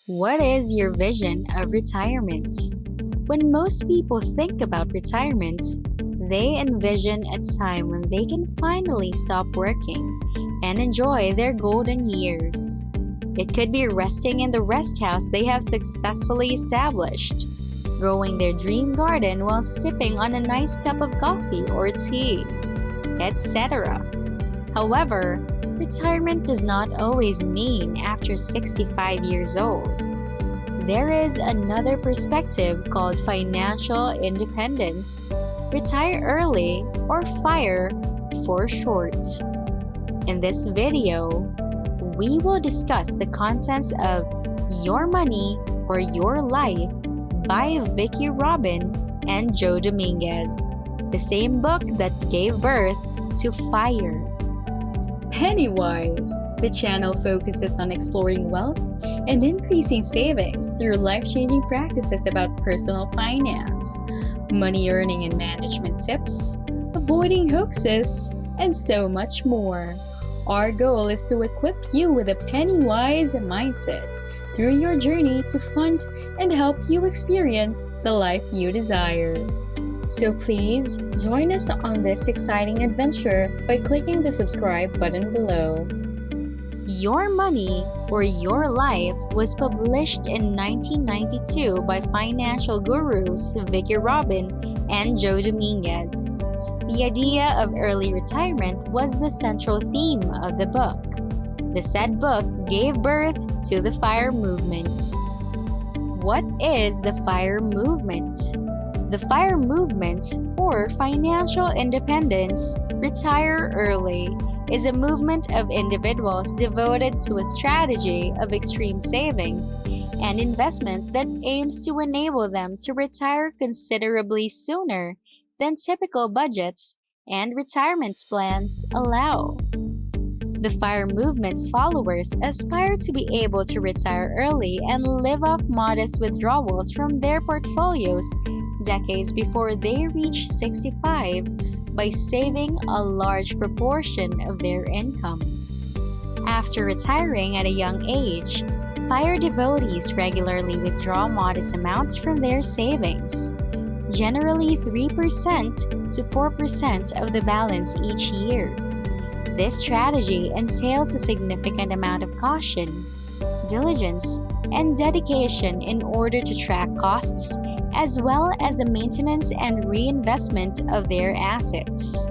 What is your vision of retirement? When most people think about retirement, they envision a time when they can finally stop working and enjoy their golden years. It could be resting in the rest house they have successfully established, growing their dream garden while sipping on a nice cup of coffee or tea, etc. However, retirement does not always mean after 65 years old. There is another perspective called financial independence, retire early, or FIRE for short. In this video, we will discuss the contents of Your Money or Your Life by Vicki Robin and Joe Dominguez, the same book that gave birth to FIRE. Pennywise, the channel focuses on exploring wealth and increasing savings through life-changing practices about personal finance, money earning and management tips, avoiding hoaxes, and so much more. Our goal is to equip you with a Pennywise mindset through your journey to fund and help you experience the life you desire. So please join us on this exciting adventure by clicking the subscribe button below. Your Money or Your Life was published in 1992 by financial gurus Vicki Robin and Joe Dominguez. The idea of early retirement was the central theme of the book. The said book gave birth to the FIRE movement. What is the FIRE movement? The FIRE movement, or Financial Independence, Retire Early, is a movement of individuals devoted to a strategy of extreme savings and investment that aims to enable them to retire considerably sooner than typical budgets and retirement plans allow. The FIRE movement's followers aspire to be able to retire early and live off modest withdrawals from their portfolios decades before they reach 65 by saving a large proportion of their income. After retiring at a young age, FIRE devotees regularly withdraw modest amounts from their savings, generally 3% to 4% of the balance each year. This strategy entails a significant amount of caution, diligence, and dedication in order to track costs as well as the maintenance and reinvestment of their assets.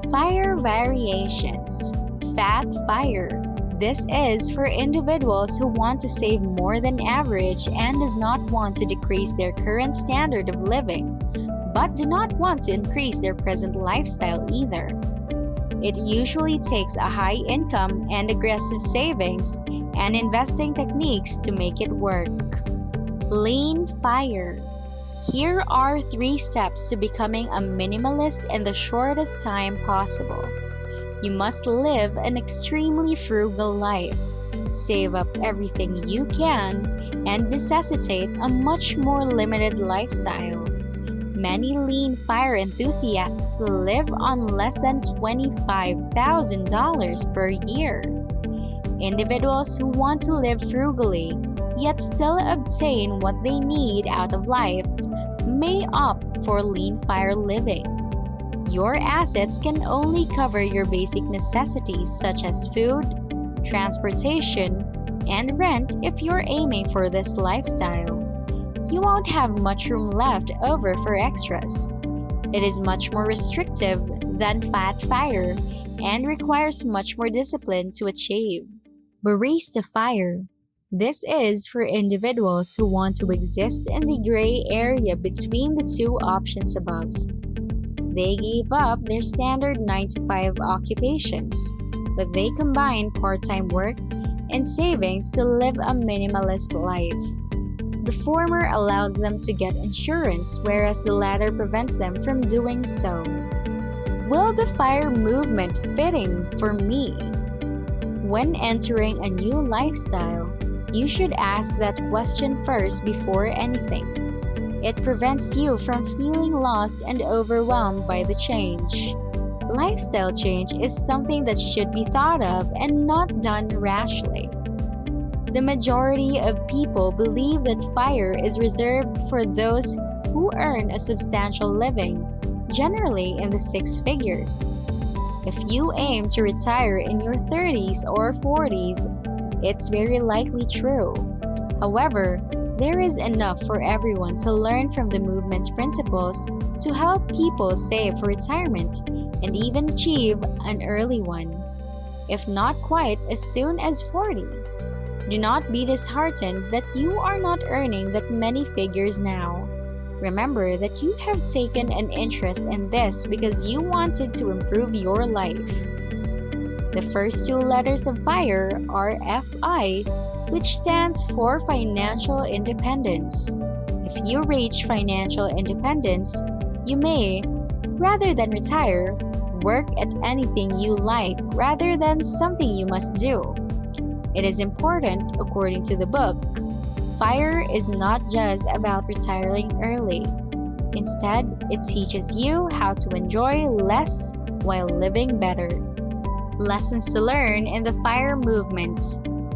FIRE variations. Fat FIRE. This is for individuals who want to save more than average and does not want to decrease their current standard of living, but do not want to increase their present lifestyle either. It usually takes a high income and aggressive savings and investing techniques to make it work. Lean FIRE. Here are 3 steps to becoming a minimalist in the shortest time possible. You must live an extremely frugal life, save up everything you can, and necessitate a much more limited lifestyle. Many lean FIRE enthusiasts live on less than $25,000 per year. Individuals who want to live frugally, yet still obtain what they need out of life, may opt for lean FIRE living. Your assets can only cover your basic necessities such as food, transportation, and rent if you're aiming for this lifestyle. You won't have much room left over for extras. It is much more restrictive than Fat FIRE and requires much more discipline to achieve. Barista FIRE. This is for individuals who want to exist in the gray area between the 2 options above. They gave up their standard 9-to-5 occupations, but they combine part-time work and savings to live a minimalist life. The former allows them to get insurance, whereas the latter prevents them from doing so. Will the FIRE movement fitting for me? When entering a new lifestyle, you should ask that question first before anything. It prevents you from feeling lost and overwhelmed by the change. Lifestyle change is something that should be thought of and not done rashly. The majority of people believe that FIRE is reserved for those who earn a substantial living, generally in the six figures. If you aim to retire in your 30s or 40s, it's very likely true. However, there is enough for everyone to learn from the movement's principles to help people save for retirement and even achieve an early one, if not quite as soon as 40. Do not be disheartened that you are not earning that many figures now. Remember that you have taken an interest in this because you wanted to improve your life. The first two letters of FIRE are FI, which stands for Financial Independence. If you reach financial independence, you may, rather than retire, work at anything you like rather than something you must do. It is important, according to the book, FIRE is not just about retiring early. Instead, it teaches you how to enjoy less while living better. Lessons to learn in the FIRE movement.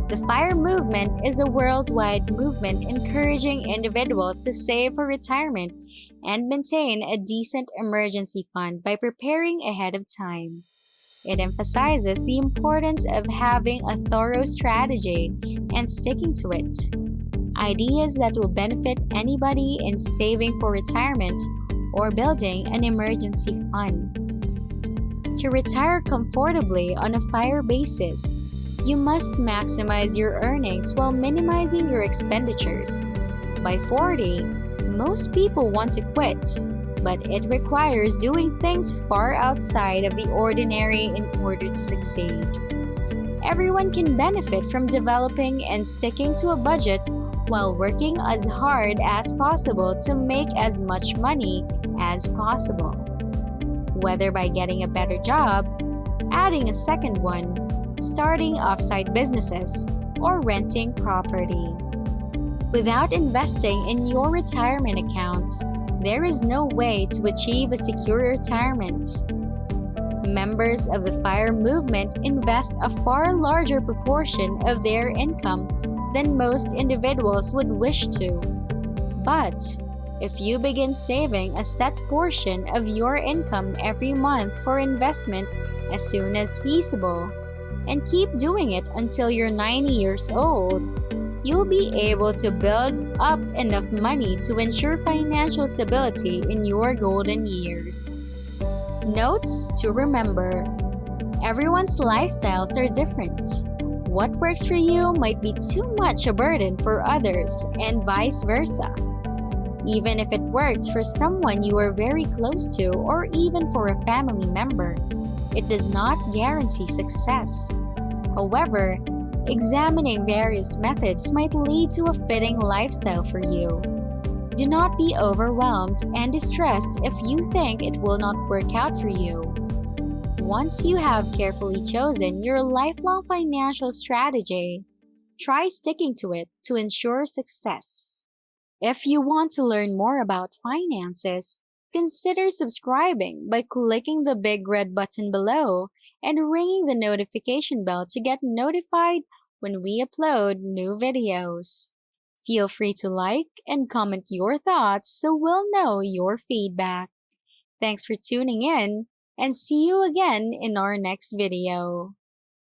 The FIRE movement is a worldwide movement encouraging individuals to save for retirement and maintain a decent emergency fund by preparing ahead of time. It emphasizes the importance of having a thorough strategy and sticking to it. Ideas that will benefit anybody in saving for retirement or building an emergency fund. To retire comfortably on a FIRE basis, you must maximize your earnings while minimizing your expenditures. By 40, most people want to quit, but it requires doing things far outside of the ordinary in order to succeed. Everyone can benefit from developing and sticking to a budget while working as hard as possible to make as much money as possible. Whether by getting a better job, adding a second one, starting off-site businesses, or renting property. Without investing in your retirement accounts, there is no way to achieve a secure retirement. Members of the FIRE movement invest a far larger proportion of their income than most individuals would wish to. But if you begin saving a set portion of your income every month for investment as soon as feasible, and keep doing it until you're 90 years old, you'll be able to build up enough money to ensure financial stability in your golden years. Notes to remember: everyone's lifestyles are different. What works for you might be too much a burden for others, and vice versa. Even if it works for someone you are very close to or even for a family member, it does not guarantee success. However, examining various methods might lead to a fitting lifestyle for you. Do not be overwhelmed and distressed if you think it will not work out for you. Once you have carefully chosen your lifelong financial strategy, try sticking to it to ensure success. If you want to learn more about finances, consider subscribing by clicking the big red button below and ringing the notification bell to get notified when we upload new videos. Feel free to like and comment your thoughts so we'll know your feedback. Thanks for tuning in, and see you again in our next video.